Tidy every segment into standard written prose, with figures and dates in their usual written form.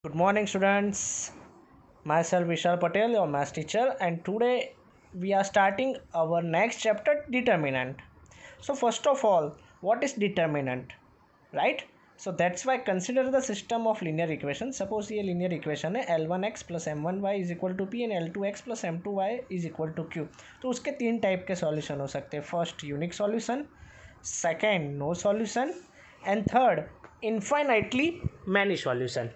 Good morning, students. Myself Vishal Patel, your math teacher, and today we are starting our next chapter, determinant. So, first of all, what is determinant, right? So that's why consider the system of linear equation. Suppose ये linear equation है L1x plus M1y is equal to P and L2x plus M2y is equal to Q. तो उसके तीन type के solution हो सकते हैं. First unique solution, second no solution and third infinitely many solution.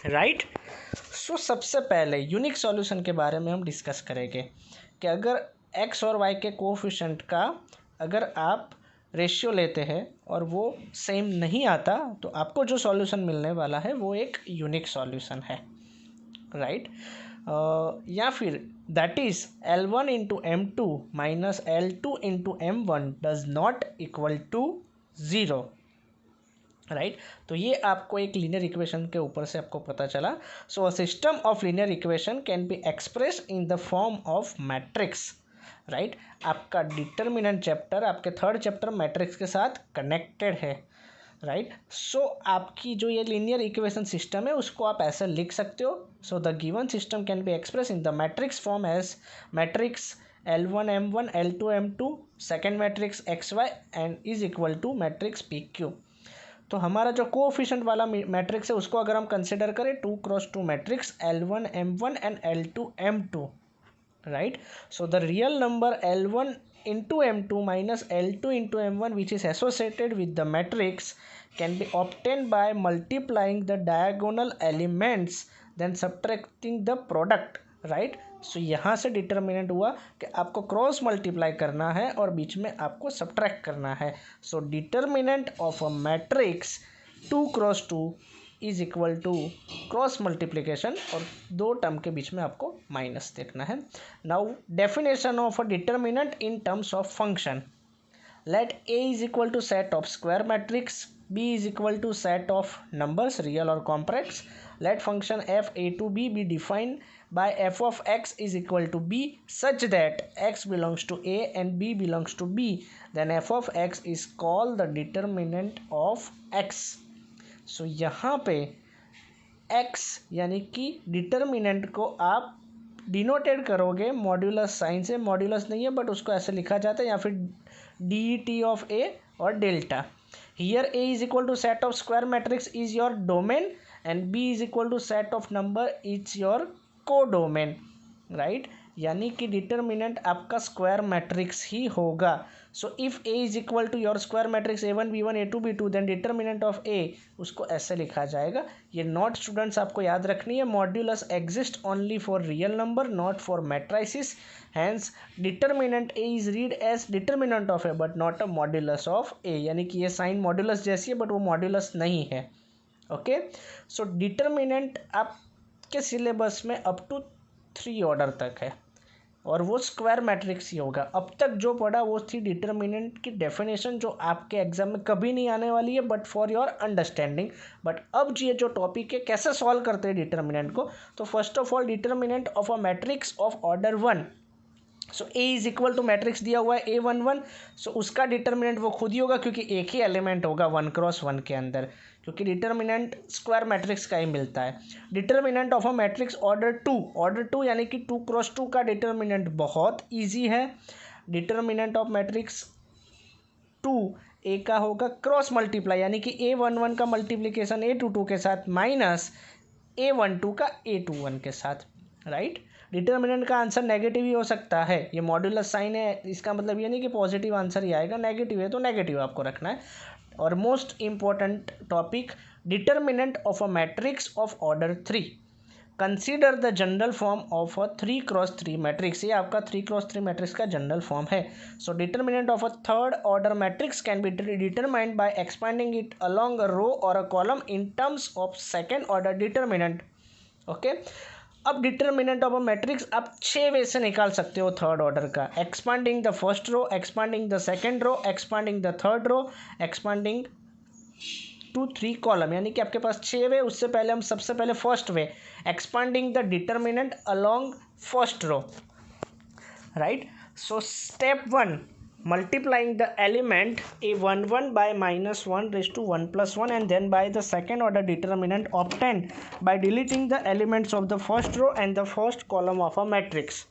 Right. So सबसे पहले यूनिक सॉल्यूशन के बारे में हम डिस्कस करेंगे कि अगर एक्स और वाई के कोफिशिएंट का अगर आप रेशियो लेते हैं और वो सेम नहीं आता तो आपको जो सॉल्यूशन मिलने वाला है वो एक यूनिक सॉल्यूशन है. राइट. या फिर that is L1 into M2 minus L2 into M1 does not equal to zero. Right. तो ये आपको एक लीनियर इक्वेशन के ऊपर से आपको पता चला. So a system of linear equation can be express in the form of matrix. Right. आपका डिटर्मिनेंट चैप्टर आपके थर्ड चैप्टर मैट्रिक्स के साथ कनेक्टेड है. राइट. सो आपकी जो ये लीनियर इक्वेशन सिस्टम है उसको आप ऐसे लिख सकते हो. So the given system can be express in the matrix form as matrix L1 M1 L2 M2 second matrix XY and is equal to matrix PQ. तो हमारा जो कोएफिशिएंट वाला मैट्रिक्स है उसको अगर हम कंसिडर करें 2x2 matrix L1 M1 and L2 M2. Right. So the real number L1 into M2 minus L2 into M1 which is associated with the matrix can be obtained by multiplying the diagonal elements then subtracting the product. Right. So यहाँ से determinant हुआ कि आपको cross multiply करना है और बीच में आपको सब्ट्रैक्ट करना है. So determinant of a matrix 2x2 is equal to cross multiplication और दो टर्म के बीच में आपको माइनस देखना है. Now definition of a determinant in terms of function. Let A is equal to set of square matrix, B is equal to set of numbers real or complex. Let function f a to b be defined by f of x is equal to b such that x belongs to a and b belongs to b. Then f of x is called the determinant of x. So यहाँ पे x यानी कि determinant को आप denoted करोगे modulus sign से. Modulus नहीं है बट उसको ऐसे लिखा जाता है या फिर dt ऑफ a और delta. Here A is equal to set of square matrix is your domain and B is equal to set of number is your codomain. Right. यानी कि डिटर्मिनेंट आपका स्क्वायर मैट्रिक्स ही होगा. So if A is equal to your square matrix A1 B1 A2 B2 then determinant of A उसको ऐसे लिखा जाएगा. ये नॉट स्टूडेंट्स आपको याद रखनी है. Modulus exist only for real number not for matrices. Hence determinant A is read as determinant of A but not a modulus of A. यानी कि ये साइन मॉड्यूलस जैसी है बट वो मॉड्यूलस नहीं है. ओके. सो डिटर्मिनेंट आपके syllabus में अप टू 3 ऑर्डर तक है और वो स्क्वायर मैट्रिक्स ही होगा. अब तक जो पढ़ा वो थी डिटर्मिनेंट की डेफिनेशन जो आपके एग्जाम में कभी नहीं आने वाली है but for your understanding. But अब ये जो टॉपिक है कैसे सॉल्व करते हैं डिटर्मिनेंट को. तो first of all determinant of a matrix of order 1. So A is equal to matrix दिया हुआ है A11. सो उसका डिटर्मिनेंट वो खुद ही होगा क्योंकि एक ही एलिमेंट होगा 1x1 के अंदर क्योंकि डिटर्मिनेंट स्क्वायर मैट्रिक्स का ही मिलता है. Determinant of a matrix order 2 यानी कि 2x2 का डिटर्मिनेंट बहुत इजी है. डिटर्मिनेंट ऑफ मैट्रिक्स 2 ए का होगा क्रॉस मल्टीप्लाई यानी कि A11 का मल्टीप्लिकेशन A22 के साथ माइनस A12 का A21 के साथ. राइट. डिटर्मिनेंट का आंसर नेगेटिव ही हो सकता है. ये मॉड्यूलस साइन है इसका मतलब ये नहीं कि पॉजिटिव आंसर ही आएगा. नेगेटिव है तो नेगेटिव आपको रखना है. और most important topic determinant of a matrix of order 3. Consider the general form of a 3x3 matrix. ये आपका 3x3 मैट्रिक्स का जनरल फॉर्म है. So determinant of a third order matrix can be determined by expanding it along a row और a column in terms of second order determinant. Okay. अब determinant of a matrix आप 6 way से निकाल सकते हो third order का. Expanding the first row, expanding the second row, expanding the third row, expanding to 3 column. यानी कि आपके पास 6 वे. उससे पहले हम सबसे पहले first way expanding the determinant along first row. Right. So step 1 multiplying the element a11 by -1 raised to 1 plus 1 and then by the second order determinant obtained by deleting the elements of the first row and the first column of a matrix.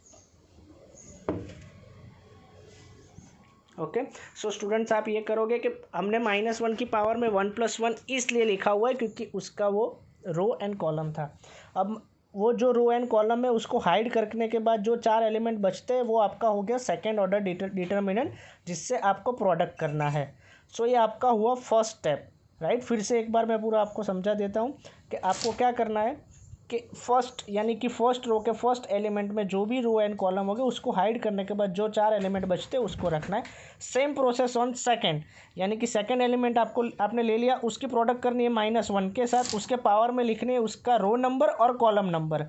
Okay so students आप ये करोगे कि हमने -1 की power में 1 + 1 इसलिए लिखा हुआ है क्योंकि उसका वो रो एंड कॉलम था। अब वो जो रो एंड कॉलम है उसको हाइड करने के बाद जो 4 एलिमेंट बचते हैं वो आपका हो गया सेकेंड ऑर्डर डिटर्मिनेंट, जिससे आपको प्रोडक्ट करना है। सो ये आपका हुआ फर्स्ट स्टेप, राइट। फिर से एक बार मैं पूरा आपको समझा देता हूँ कि आपको क्या करना है कि फर्स्ट यानी कि फर्स्ट रो के फर्स्ट एलिमेंट में जो भी रो एंड कॉलम हो गए उसको हाइड करने के बाद जो 4 एलिमेंट बचते हैं उसको रखना है। सेम प्रोसेस ऑन सेकंड, यानी कि सेकंड एलिमेंट आपने ले लिया, उसकी प्रोडक्ट करनी है -1 के साथ, उसके पावर में लिखनी है उसका रो नंबर और कॉलम नंबर।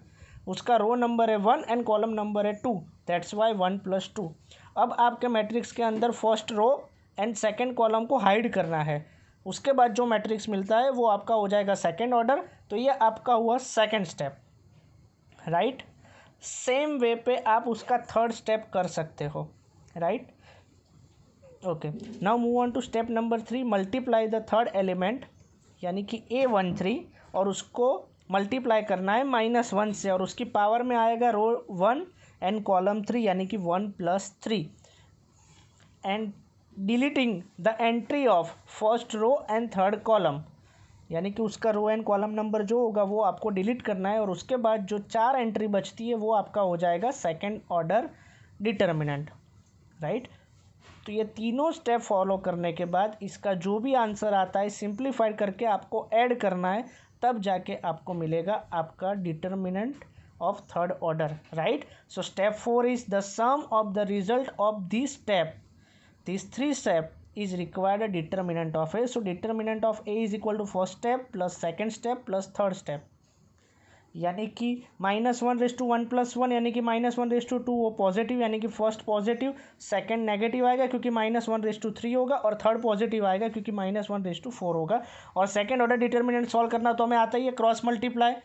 उसका रो नंबर है 1 एंड कॉलम नंबर है 2, दैट्स वाई 1 + 2। अब आपके मैट्रिक्स के अंदर first row and second column को हाइड करना है, उसके बाद जो मैट्रिक्स मिलता है वो आपका हो जाएगा सेकेंड ऑर्डर। तो ये आपका हुआ second step, right. Same way पे आप उसका थर्ड स्टेप कर सकते हो, right. Okay, now move on to step number 3, multiply the third element यानी कि A13 और उसको मल्टीप्लाई करना है -1 से और उसकी पावर में आएगा रो 1 एंड कॉलम 3 यानी कि 1 + 3 and deleting the entry of first row and third column, यानी कि उसका रो एंड कॉलम नंबर जो होगा वो आपको डिलीट करना है और उसके बाद जो 4 एंट्री बचती है वो आपका हो जाएगा सेकंड ऑर्डर डिटर्मिनेंट, राइट। तो ये तीनों स्टेप फॉलो करने के बाद इसका जो भी आंसर आता है सिंप्लीफाइड करके आपको ऐड करना है, तब जाके आपको मिलेगा आपका determinant of third order, right. So step 4 is the sum of the result of this step, these 3 step is required a determinant of A. So determinant of A is equal to first step plus second step plus third step, यानी कि -1 raised to 1 + 1 यानी कि -1 raised to 2 वो positive, यानी कि first positive, second negative आएगा क्योंकि -1 raised to 3 होगा और थर्ड पॉजिटिव आएगा क्योंकि -1 raised to 4 होगा। और सेकंड ऑर्डर डिटर्मिनेंट सॉल्व करना तो हमें आता ही है क्रॉस मल्टीप्लाई।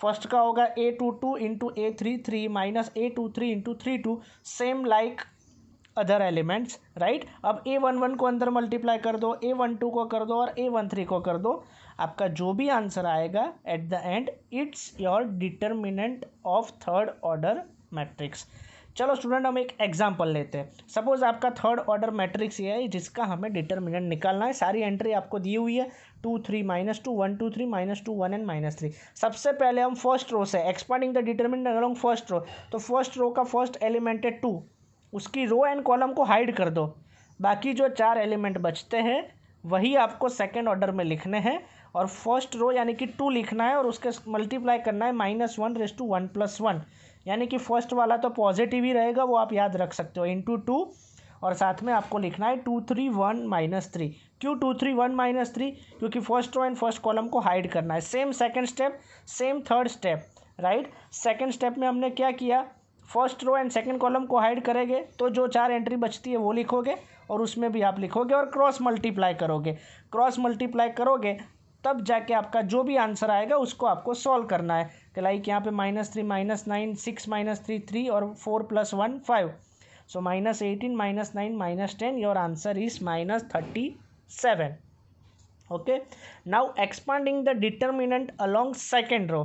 फर्स्ट का होगा A22 × A33 - A23 × 32 same like other elements, right. अब A11 को अंदर मल्टीप्लाई कर दो, A12 को कर दो और A13 को कर दो, आपका जो भी आंसर आएगा at the end it's your determinant of third order matrix. चलो स्टूडेंट हम एक एग्जांपल लेते हैं। सपोज आपका थर्ड ऑर्डर मैट्रिक्स ये है जिसका हमें डिटर्मिनेंट निकालना है। सारी एंट्री आपको दी हुई है 2 3 -2 1 2 3 -2 1 एंड -3। सबसे पहले हम फर्स्ट रो से expanding the determinant along first row, तो फर्स्ट रो का फर्स्ट एलिमेंट है 2, उसकी रो एंड कॉलम को हाइड कर दो, बाकी जो 4 एलिमेंट बचते हैं वही आपको सेकंड ऑर्डर में लिखने हैं और फर्स्ट रो यानी कि 2 लिखना है और उसके मल्टीप्लाई करना है -1 raised to 1 + 1, यानी कि फर्स्ट वाला तो पॉजिटिव ही रहेगा, वो आप याद रख सकते हो, × 2 और साथ में आपको लिखना है 2 3 1 -3। क्यों 2 3 1 -3? क्योंकि first row and first column को हाइड करना है। Same second step, same third step, right. Second step में हमने क्या किया, first row and second column को हाइड करेंगे तो जो 4 एंट्री बचती है वो लिखोगे और उसमें भी आप लिखोगे और क्रॉस मल्टीप्लाई करोगे। क्रॉस मल्टीप्लाई करोगे तब जाके आपका जो भी आंसर आएगा उसको आपको सॉल्व करना है। कि लाइक यहाँ पे -3 -9 6 -3 3 और 4 + 1 5, so -18 -9 -10 your answer is -37। Okay, now expanding the determinant along second row,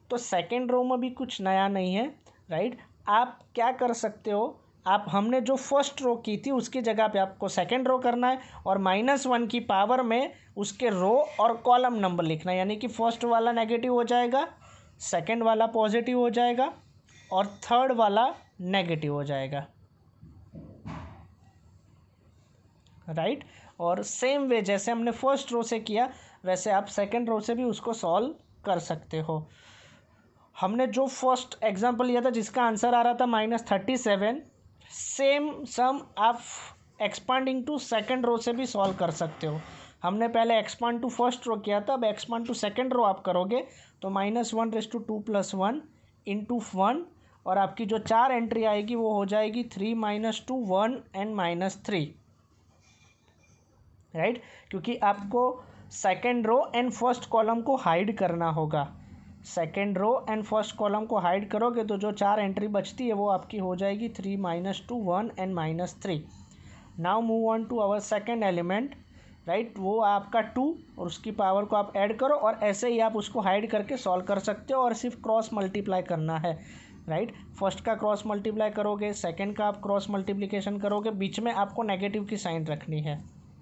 तो सेकेंड रो में भी कुछ नया नहीं है, राइट। आप क्या कर सकते हो, आप हमने जो फर्स्ट रो की थी उसकी जगह पे आपको सेकंड रो करना है और -1 की पावर में उसके रो और कॉलम नंबर लिखना है, यानी कि फर्स्ट वाला नेगेटिव हो जाएगा, सेकंड वाला पॉजिटिव हो जाएगा और थर्ड वाला नेगेटिव हो जाएगा, राइट। और सेम वे जैसे हमने फर्स्ट रो से किया वैसे आप सेकंड रो से भी उसको सॉल्व कर सकते हो। हमने जो फर्स्ट एग्जांपल लिया था जिसका आंसर आ रहा था -37, सेम सम आप एक्सपांडिंग टू सेकंड रो से भी सॉल्व कर सकते हो। हमने पहले एक्सपांड टू फर्स्ट रो किया था, अब एक्सपांड टू सेकंड रो आप करोगे तो -1 raised to 2 + 1 × 1 और आपकी जो 4 एंट्री आएगी वो हो जाएगी 3 -2 1 एंड -3, राइट। क्योंकि आपको second row and first column को हाइड करना होगा। Second row and first column को हाइड करोगे तो जो 4 एंट्री बचती है वो आपकी हो जाएगी 3 -2 1 and -3, now move on to our second element, right. वो आपका 2 और उसकी पावर को आप ऐड करो और ऐसे ही आप उसको हाइड करके सॉल्व कर सकते हो और सिर्फ क्रॉस मल्टीप्लाई करना है, राइट। फर्स्ट का क्रॉस मल्टीप्लाई करोगे, सेकंड का आप क्रॉस मल्टीप्लिकेशन करोगे, बीच में आपको नेगेटिव की साइन रखनी है,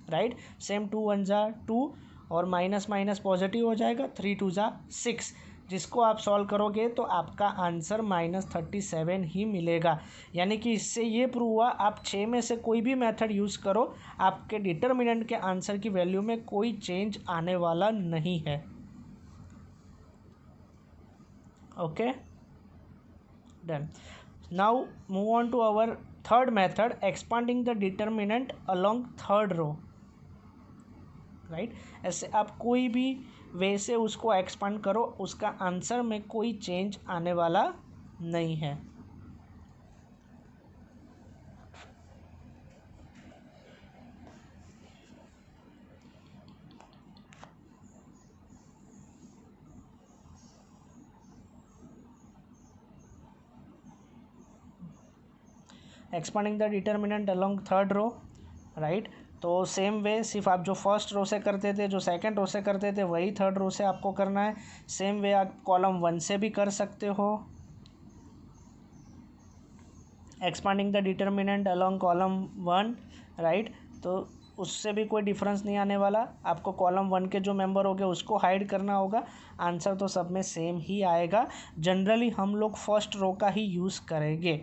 राइट। सेम 2 1 जा 2 और माइनस माइनस पॉजिटिव हो जाएगा, 3 2 जा 6, जिसको आप सॉल्व करोगे तो आपका आंसर -37 ही मिलेगा। यानी कि इससे ये प्रूव हुआ आप 6 में से कोई भी मेथड यूज़ करो, आपके डिटर्मिनेंट के आंसर की वैल्यू में कोई चेंज आने वाला नहीं है। Okay, done. Now move on to our third method, expanding the determinant along third row, right. ऐसे आप कोई भी वे से उसको एक्सपांड करो, उसका आंसर में कोई चेंज आने वाला नहीं है। Expanding the determinant along third row, right. तो सेम वे, सिर्फ आप जो फर्स्ट रो से करते थे, जो सेकंड रो से करते थे, वही थर्ड रो से आपको करना है। सेम वे आप कॉलम 1 से भी कर सकते हो। Expanding the determinant along column 1, right. तो उससे भी कोई डिफरेंस नहीं आने वाला, आपको कॉलम 1 के जो मेंबर हो गए उसको हाइड करना होगा, आंसर तो सब में सेम ही आएगा। जनरली हम लोग फर्स्ट रो का ही यूज़ करेंगे।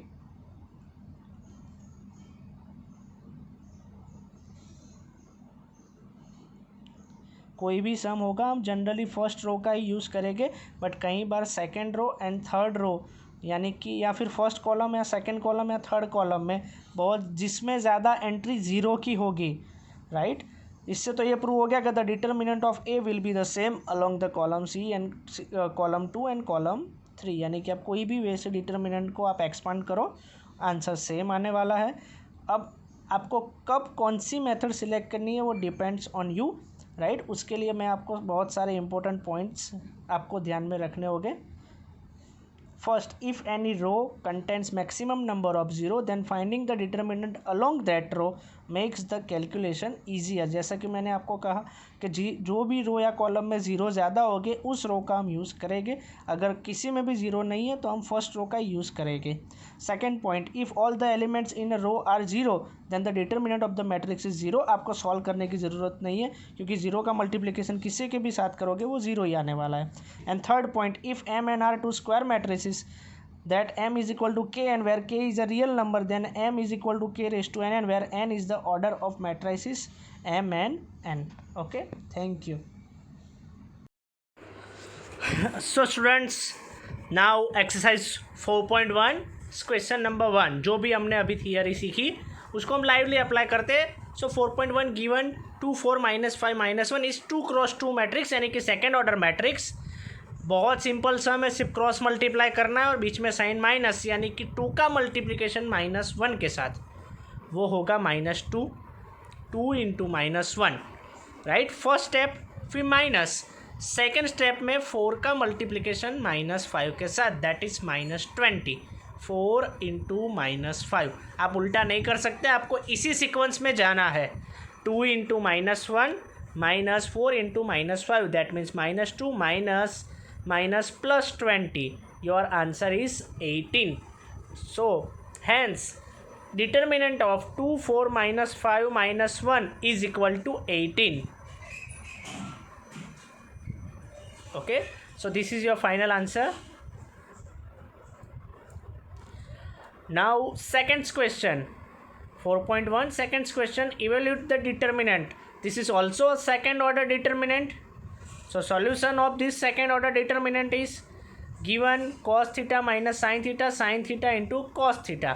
कोई भी सम होगा हम जनरली फर्स्ट रो का ही यूज़ करेंगे, बट कई बार second row and third row, यानी कि या फिर फर्स्ट कॉलम या सेकंड कॉलम या थर्ड कॉलम में बहुत जिसमें ज़्यादा एंट्री ज़ीरो की होगी, राइट। इससे तो ये प्रूव हो गया कि the determinant of A will be the same along the column C and column 2 and column 3, यानी कि आप कोई भी वे से डिटर्मिनेंट को आप एक्सपांड करो, आंसर सेम आने वाला है। अब आपको कब कौन सी मेथड सिलेक्ट करनी है वो डिपेंड्स ऑन यू, राइट। उसके लिए मैं आपको बहुत सारे इंपॉर्टेंट पॉइंट्स आपको ध्यान में रखने होंगे। First, if any row contents maximum number of zero then finding the determinant along that row makes the calculation easier. जैसा कि मैंने आपको कहा कि जो भी रो या कॉलम में ज़ीरो ज़्यादा होंगे उस रो का हम यूज़ करेंगे, अगर किसी में भी ज़ीरो नहीं है तो हम फर्स्ट रो का यूज़ करेंगे। Second point, if all the elements in a row are zero then the determinant of the matrix is zero. आपको सॉल्व करने की ज़रूरत नहीं है, क्योंकि जीरो का मल्टीप्लिकेशन किसी के भी साथ करोगे वो जीरो ही आने वाला है। And third point, if M N are two square matrices that m is equal to k and where k is a real number then m is equal to k raised to n and where n is the order of matrices m and n. Okay, thank you. So students, now exercise 4.1 question number 1, जो भी हमने अभी theory सीखी उसको हम lively apply करते हैं। सो 4.1 given 2 4 -5 -1 is 2 cross 2 matrix, यानी कि सेकेंड ऑर्डर मैट्रिक्स। बहुत सिंपल सम है, सिर्फ क्रॉस मल्टीप्लाई करना है और बीच में साइन माइनस, यानी कि 2 का मल्टीप्लिकेशन -1 के साथ वो होगा -2, 2 इंटू -1, राइट। फर्स्ट स्टेप, फिर माइनस, सेकेंड स्टेप में 4 का मल्टीप्लिकेशन -5 के साथ, दैट इज़ -20, 4 इंटू -5। आप उल्टा नहीं कर सकते, आपको इसी सीक्वेंस में जाना है। 2 into -1 -4 into -5, that means -2 minus plus 20, your answer is 18. So hence determinant of 2 4 -5 -1 is equal to 18. Okay, so this is your final answer. Now second question, 4.1 second question, evaluate the determinant. This is also a second order determinant. So solution of this second order determinant is given cos theta minus sin theta into cos theta,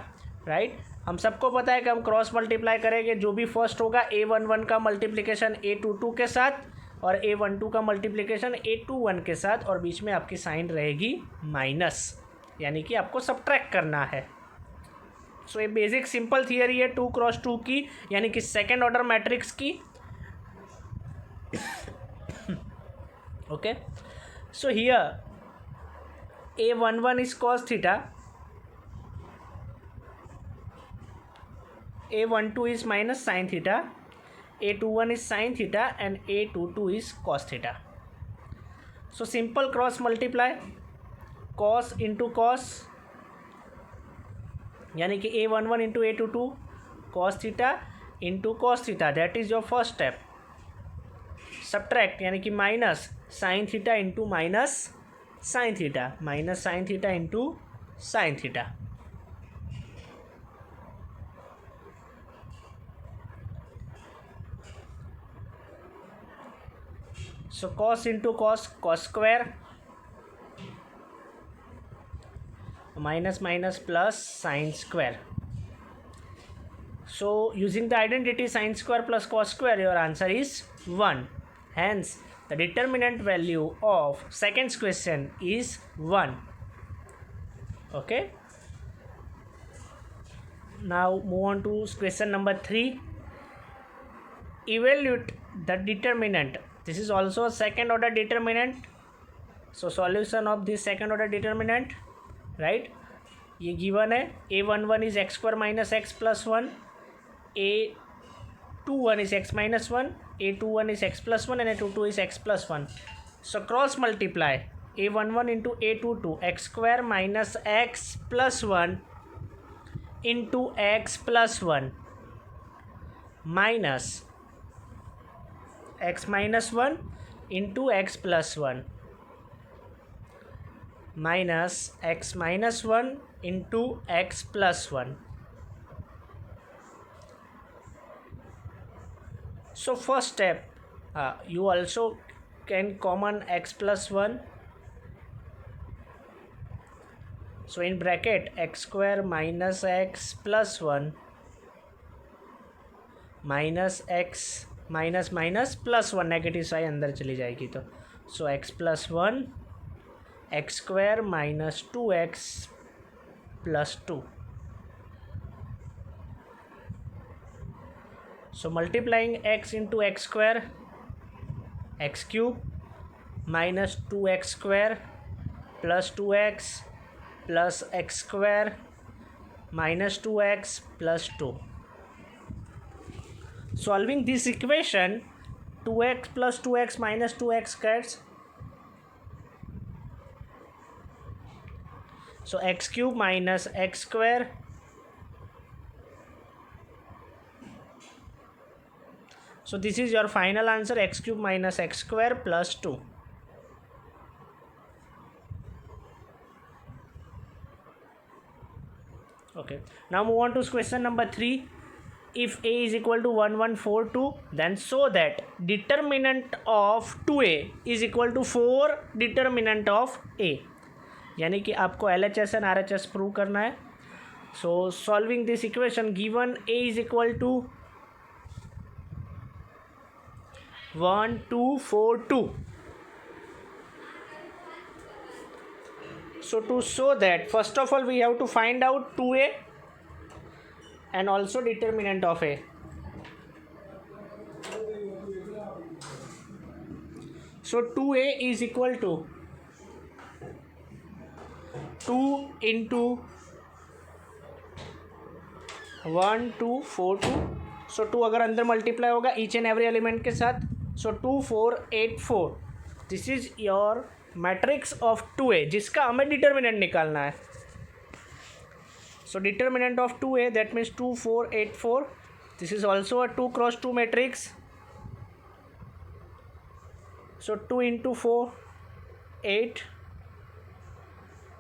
right। हम सबको पता है कि हम cross multiply करेंगे, जो भी first होगा a11 का मल्टीप्लिकेशन a22 के साथ और a12 का मल्टीप्लिकेशन a21 के साथ, और बीच में आपकी साइन रहेगी माइनस, यानी कि आपको सब्ट्रैक्ट करना है। सो ये बेसिक सिंपल थियरी है 2 क्रॉस 2 की, यानी कि सेकेंड ऑर्डर मैट्रिक्स की। Okay, so here a11 is cos theta, A12 is minus sin theta, A21 is sin theta and A22 is cos theta. So simple cross multiply, cos into cos, यानी कि A11 into A22 cos theta into cos theta, that is your first step. Subtract, यानी कि minus sin theta into minus sin theta, minus sin theta into sin theta. So cos into cos, cos square, minus minus plus sin square. So using the identity sin square plus cos square, your answer is 1. Hence the determinant value of second question is 1. Okay, now move on to question number 3. Evaluate the determinant. This is also a second order determinant. So solution of this second order determinant, right? ये given है A11 is x square minus x plus 1, A21 is x minus 1, A21 is x plus 1 and A22 is x plus 1. So cross multiply A11 into A22, x square minus x plus 1 into x plus 1 minus x minus 1 into x plus 1 minus x minus 1 into x plus 1. So first step, you also can common x plus 1. So in bracket x square minus x plus 1 minus x minus minus plus 1, negative sign अंदर चली जाएगी तो. So x plus 1 x square minus 2x plus 2. So multiplying x into x square, x cube minus 2x square plus 2x plus x square minus 2x plus 2. Solving this equation, 2x plus 2x minus 2x gets, so x cube minus x square, so this is your final answer, x cube minus x square plus 2. Okay, now move on to question number 3. If a is equal to 1 1 4 2, then show that determinant of 2a is equal to 4 determinant of a. यानी कि आपको LHS and RHS prove करना है. So solving this equation, given a is equal to 1 2 4 2. So to show that, first of all we have to find out 2a and also determinant of a. So 2a is equal to 2 into 1 2 4 2. सो 2 अगर अंदर multiply होगा each and every element के साथ, सो 2 4 8 4. This is your matrix of 2a जिसका हमें determinant निकालना है. So determinant of 2a, that means 2 4 8 4. This is also a 2 cross 2 matrix. So 2 into 4 8,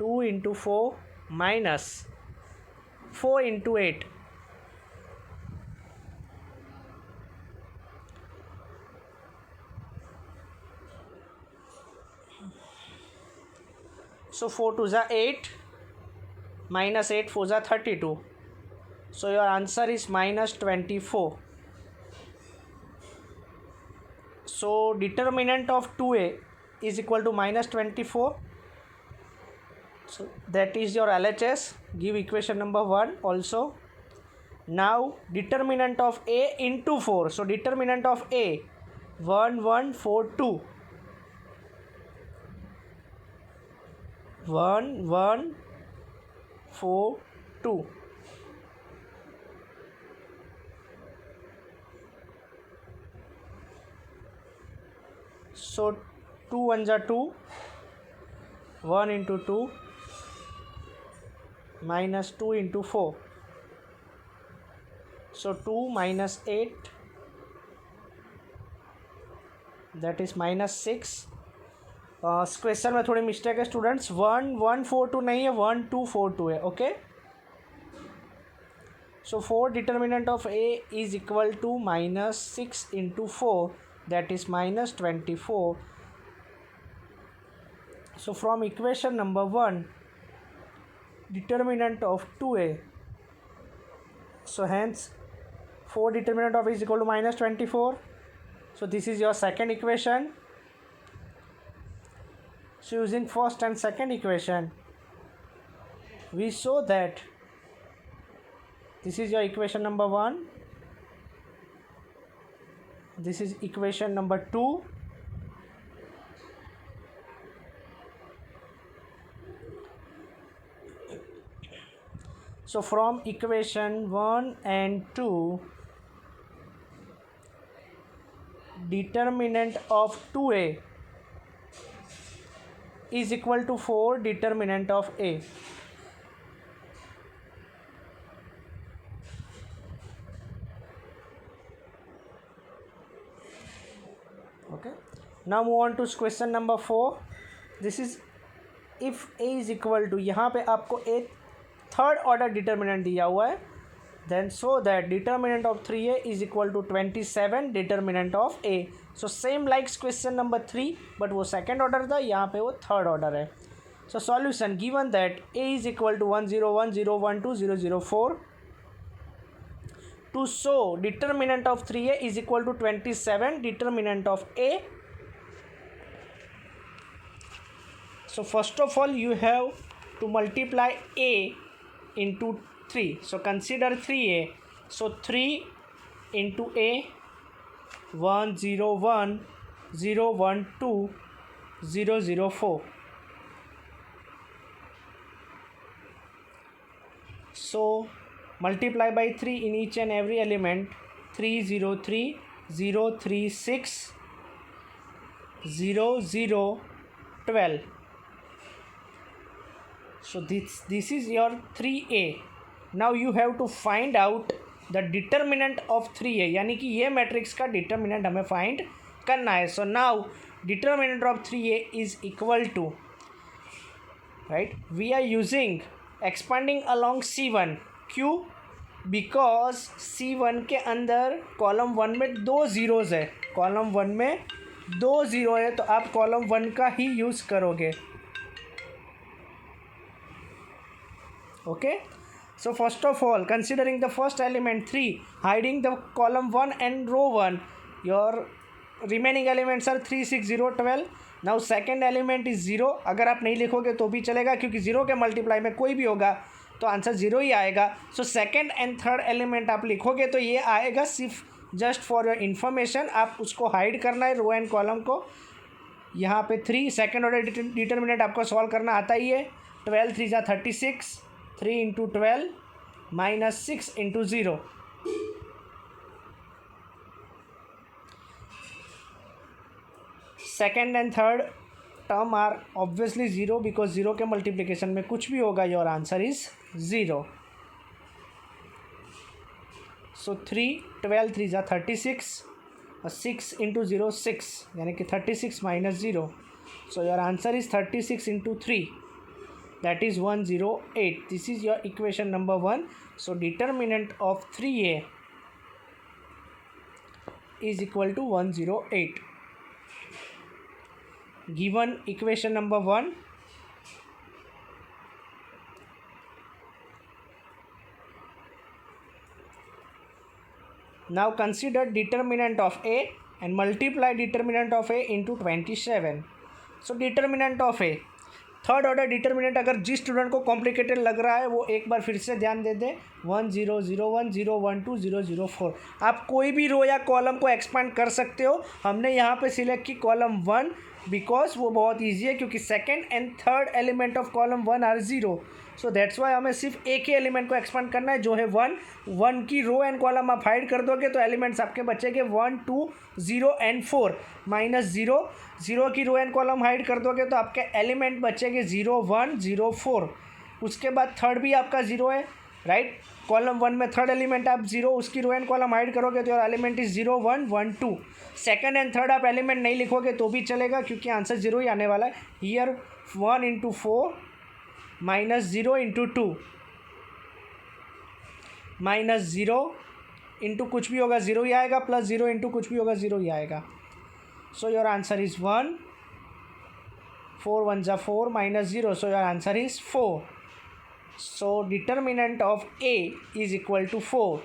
2 into 4 minus 4 into 8. So 4 2 is 8. Minus 8 4 are 32. So your answer is minus 24. So determinant of 2a is equal to minus 24. So that is your LHS. Give equation number 1 also. Now determinant of a into 4. So determinant of a 1 1 4 2. 1 1 4 2. सो 2 1 जा 2, 1 into 2 minus 2 into 4. So 2 minus 8, that is minus 6. Question में थोड़ी mistake है students, 1 1 4 2 नहीं है, 1 2 4 2 है. Okay, so 4 determinant of A is equal to minus 6 into 4, that is minus 24. So from equation number 1, determinant of 2A, so hence 4 determinant of A is equal to minus 24. So this is your second equation. So using first and second equation, we show that this is your equation number 1, this is equation number 2, so from equation 1 and 2, determinant of 2A is equal to 4 determinant of A. Okay, now move on to question number 4. This is if A is equal to, यहाँ पे आपको एक third order determinant दिया हुआ है, then so that determinant of 3A is equal to 27 determinant of A. So same like question number 3, but वो second order था, यहाँ पे वो third order है. So solution, given that A is equal to 1 0 1 0 1 2 0 0 4, to show determinant of 3A is equal to 27 determinant of A. So first of all you have to multiply A into 3. So consider 3A. So 3 into A, 1 0 1 0 1 2 0 0 4. So multiply by 3 in each and every element. 3 0 3 0 3 6 0 0 12. So this is your 3A. Now you have to find out the determinant of 3A, यानी कि ये matrix का determinant हमें find करना है. So now determinant of 3A is equal to, right, we are using expanding along C1. क्यों? Because C1 के अंदर कॉलम 1 में 2 ज़ीरोज़ है, कॉलम 1 में 2 ज़ीरो है, तो आप कॉलम 1 का ही यूज़ करोगे. Okay, so first of all, considering the first element 3, hiding the column 1 and row 1, your remaining elements are 3 6 0 12. Now second element is 0. अगर आप नहीं लिखोगे तो भी चलेगा, क्योंकि 0 के मल्टीप्लाई में कोई भी होगा तो आंसर 0 ही आएगा. So second and third element आप लिखोगे तो ये आएगा. सिर्फ जस्ट फॉर योर इन्फॉर्मेशन, आप उसको हाइड करना है रो एंड कॉलम को. यहाँ पे 3 सेकेंड ऑर्डर डिटर्मिनेंट आपको सॉल्व करना आता ही है. 12 3 जा 36, 3 into 12 minus 6 into 0. Second and third term are obviously 0 because 0 के multiplication में कुछ भी होगा, your answer is 0. So 3 12 3 जा 36, 6 into 0 6, यानी कि 36 minus 0. So your answer is 36 into 3. That is 108. This is your equation number 1. So determinant of 3A is equal to 108. Given equation number 1, now consider determinant of A and multiply determinant of A into 27. So determinant of A, third order determinant, अगर जिस student को complicated लग रहा है वो एक बार फिर से ध्यान दे दें. 1 0 0 1 0 1 2 0 0 4. आप कोई भी रो या कॉलम को एक्सपांड कर सकते हो. हमने यहाँ पे सिलेक्ट की कॉलम 1 बिकॉज वो बहुत ईजी है, क्योंकि second and third element of column 1 are 0. So that's why हमें सिर्फ एक ही एलिमेंट को एक्सपांड करना है, जो है 1. 1 की रो एंड कॉलम आप हाइड कर दोगे तो एलिमेंट्स आपके बचेंगे 1, 2, 0 एंड 4. -0, 0 की रो एंड कॉलम हाइड कर दोगे तो आपके एलिमेंट बचेंगे 0, 1, 0, 4. उसके बाद थर्ड भी आपका 0 है, राइट. कॉलम 1 में थर्ड एलिमेंट आप 0, उसकी रो एंड कॉलम हाइड करोगे तो element is 0, 1, 1, 2. Second and third आप एलिमेंट नहीं लिखोगे तो भी चलेगा, क्योंकि आंसर 0 ही आने वाला है. हियर 1 इंटू 4 -0 इंटू 2 -0 इंटू कुछ भी होगा 0 ही आएगा, प्लस 0 इंटू कुछ भी होगा 0 ही आएगा. So your answer is 1. 4 1 जा 4 -0, so your answer is 4. So determinant of A is equal to 4.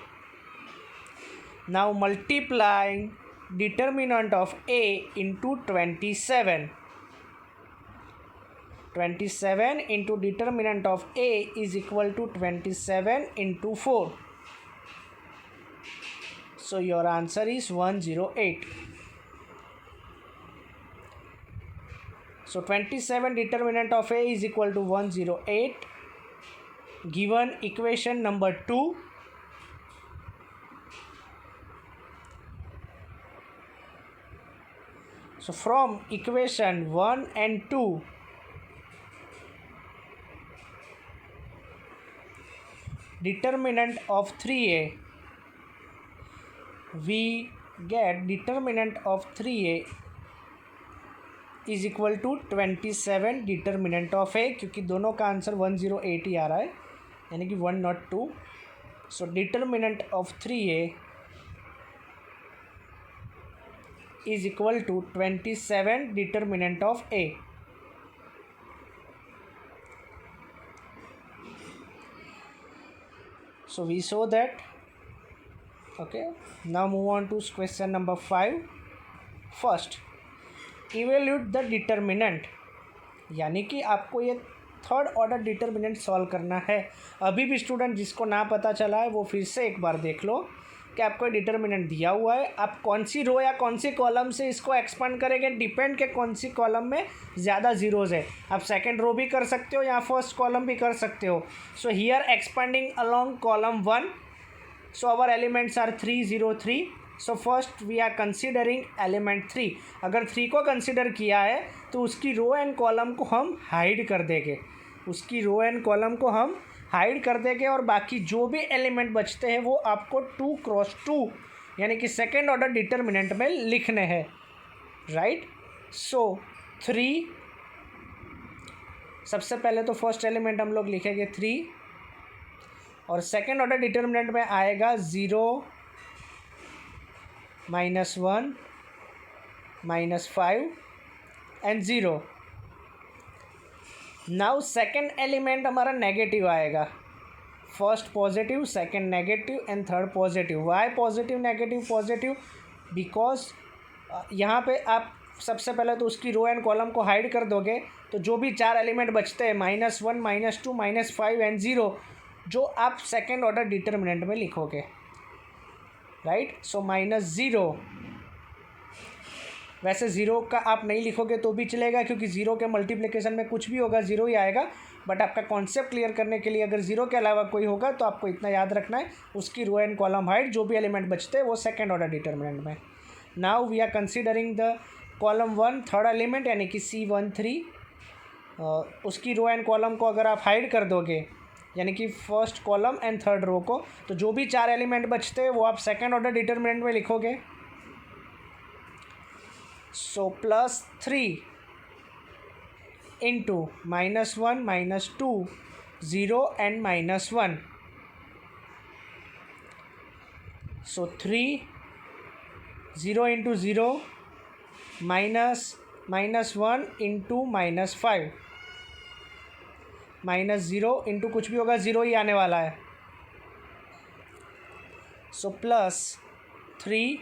Now multiplying determinant of A into 27. 27 into determinant of A is equal to 27 into 4. So your answer is 108. So 27 determinant of A is equal to 108. Given equation number 2. So from equation 1 and 2, determinant of 3A, we get determinant of 3A is equal to 27 determinant of A, क्योंकि दोनों का answer 108 ही आ रहा है, यानी कि 1 not 2. So determinant of 3A is equal to 27 determinant of A. So we saw that. Okay, now move on to question number 5. First, evaluate the determinant, यानी कि आपको ये थर्ड ऑर्डर डिटर्मिनेंट सॉल्व करना है. अभी भी स्टूडेंट जिसको ना पता चला है वो फिर से एक बार देख लो कि आपको डिटर्मिनेंट दिया हुआ है, आप कौन सी रो या कौन सी कॉलम से इसको एक्सपांड करेंगे डिपेंड के कौन सी कॉलम में ज़्यादा जीरोज़ है. आप सेकंड रो भी कर सकते हो या फर्स्ट कॉलम भी कर सकते हो. So here expanding along column 1, so our elements are 3, 0, 3. So first we are considering element 3. अगर 3 को कंसिडर किया है तो उसकी रो एंड कॉलम को हम हाइड कर देंगे, उसकी रो एंड कॉलम को हम हाइड कर देंगे, और बाकी जो भी एलिमेंट बचते हैं वो आपको 2 क्रॉस 2 यानी कि सेकेंड ऑर्डर डिटर्मिनेंट में लिखने हैं, राइट. सो 3, सबसे पहले तो फर्स्ट एलिमेंट हम लोग लिखेंगे 3, और सेकेंड ऑर्डर डिटर्मिनेंट में आएगा 0, -1, -5 एंड 0. नाउ सेकेंड एलिमेंट हमारा नेगेटिव आएगा, first positive, second negative and third positive. Why positive negative positive? Because यहाँ पे आप सबसे पहले तो उसकी रो एंड कॉलम को हाइड कर दोगे तो जो भी 4 एलिमेंट बचते हैं -1, -2, -5 एंड 0, जो आप सेकेंड ऑर्डर डिटर्मिनेंट में लिखोगे, राइट. सो -0, वैसे 0 का आप नहीं लिखोगे तो भी चलेगा, क्योंकि 0 के मल्टीप्लिकेशन में कुछ भी होगा 0 ही आएगा. बट आपका कॉन्सेप्ट क्लियर करने के लिए अगर 0 के अलावा कोई होगा तो आपको इतना याद रखना है, उसकी रो एंड कॉलम हाइड जो भी एलिमेंट बचते हैं वो सेकेंड ऑर्डर डिटर्मिनेंट में. Now we are considering the column 1 third element, यानी कि C13. उसकी रो एंड कॉलम को अगर आप हाइड कर दोगे, यानी कि first column and third row को, तो जो भी 4 एलिमेंट बचते हैं वो आप सेकेंड ऑर्डर डिटर्मिनेंट में लिखोगे. So +3 into -1, -2, 0 and -1. So 3, 0 into 0, -1 into -5, -0 into कुछ भी होगा 0 ही आने वाला है. So +3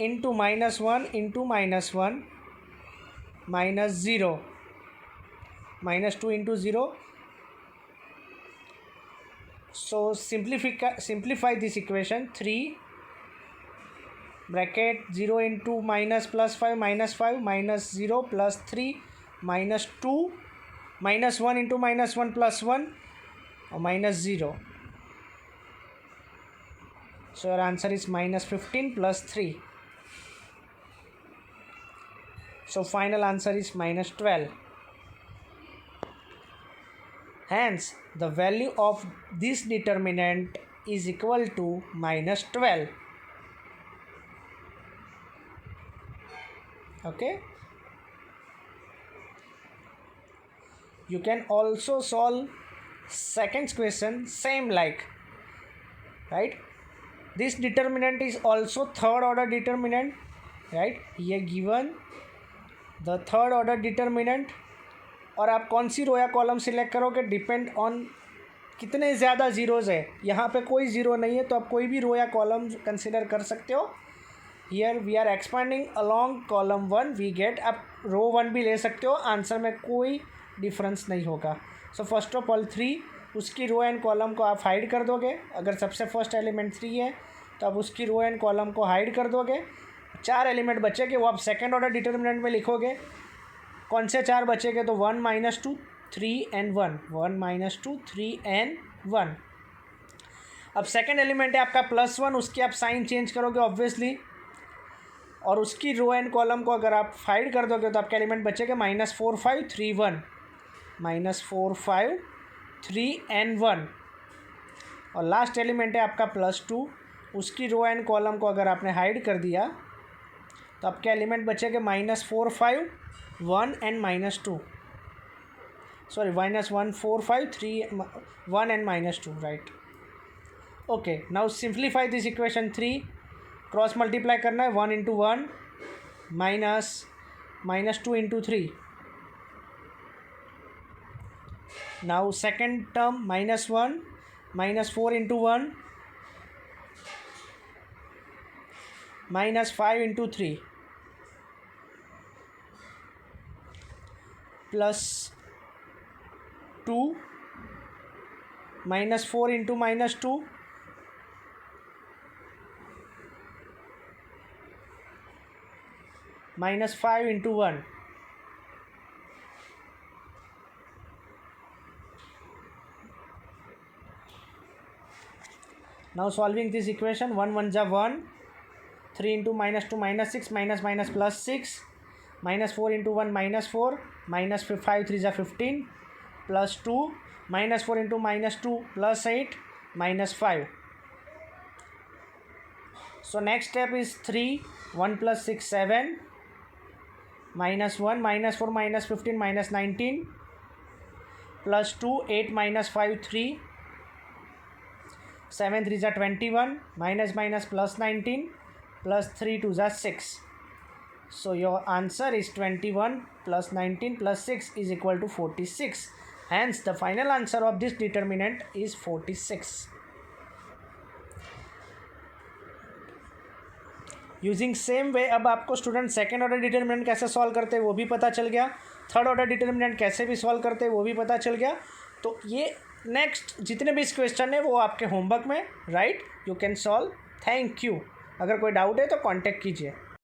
into -1 into -1, -0, -2 into 0. So simplify this equation. 3 bracket 0 into minus plus 5 minus 0 plus 3 minus 2 minus 1 into minus 1 plus 1 और minus 0. So your answer is minus 15 plus 3. So final answer is minus 12. Hence the value of this determinant is equal to minus 12. Okay. You can also solve second question same like, right? This determinant is also third order determinant, right? ये given the third order determinant. और आप कौन सी रो या column select करोगे depend on कितने ज़्यादा zeros है. यहाँ पे कोई ज़ीरो नहीं है तो आप कोई भी रो या कॉलम कंसिडर कर सकते हो. Here we are expanding along column 1 we get. आप रो 1 भी ले सकते हो, आंसर में कोई डिफरेंस नहीं होगा. सो फर्स्ट ऑफ ऑल 3, उसकी रो एंड कॉलम को आप हाइड कर दोगे. अगर सबसे फर्स्ट एलिमेंट 3 है तो आप उसकी रो एंड कॉलम को हाइड कर दोगे. 4 एलिमेंट बचेंगे वो आप सेकेंड ऑर्डर डिटर्मिनेंट में लिखोगे. कौन से 4 बचेंगे तो 1 माइनस 2 3 एंड 1, 1 माइनस 2 3 एंड 1. अब सेकेंड एलिमेंट है आपका +1, उसकी आप साइन चेंज करोगे ऑब्वियसली, और उसकी रो एंड कॉलम को अगर आप हाइड कर दोगे तो आपके एलिमेंट बचेगा -4 5 3 1, -4 5 3 एंड 1. और लास्ट एलिमेंट है आपका +2, उसकी रो एंड कॉलम को अगर आपने हाइड कर दिया तो आपके एलिमेंट बचेंगे -4 5 1 and -2. Sorry -1 4 5 3 1 and -2, right. Okay, now simplify this equation 3. Cross multiply करना है. 1 into 1 -2 into 3. Now second term -1 -4 into 1 -5 into 3 +2 -4 into -2 -5 into 1. Now solving this equation, 1 1 जा 1, 3 into -2 -6 minus +6, -4 into 1 -4, -5 3 जा 15, +2, -4 into -2 +8, -5. So next step is 3, 1 plus 6 7, -1 -4 -15 -19, +2 8 -5 3, 7 3 जा 21, -+19, +3 2 जा 6. So your answer is 21 + 19 + 6 is equal to 46. Hence the final answer of this determinant is 46. Using same way अब आपको student second order determinant कैसे solve करते हैं वो भी पता चल गया. थर्ड ऑर्डर डिटर्मिनेंट कैसे भी सॉल्व करते हैं वो भी पता चल गया. तो ये नेक्स्ट जितने भी इस क्वेश्चन है वो आपके होमवर्क में, right, you can solve. Thank you. अगर कोई डाउट है तो कांटेक्ट कीजिए.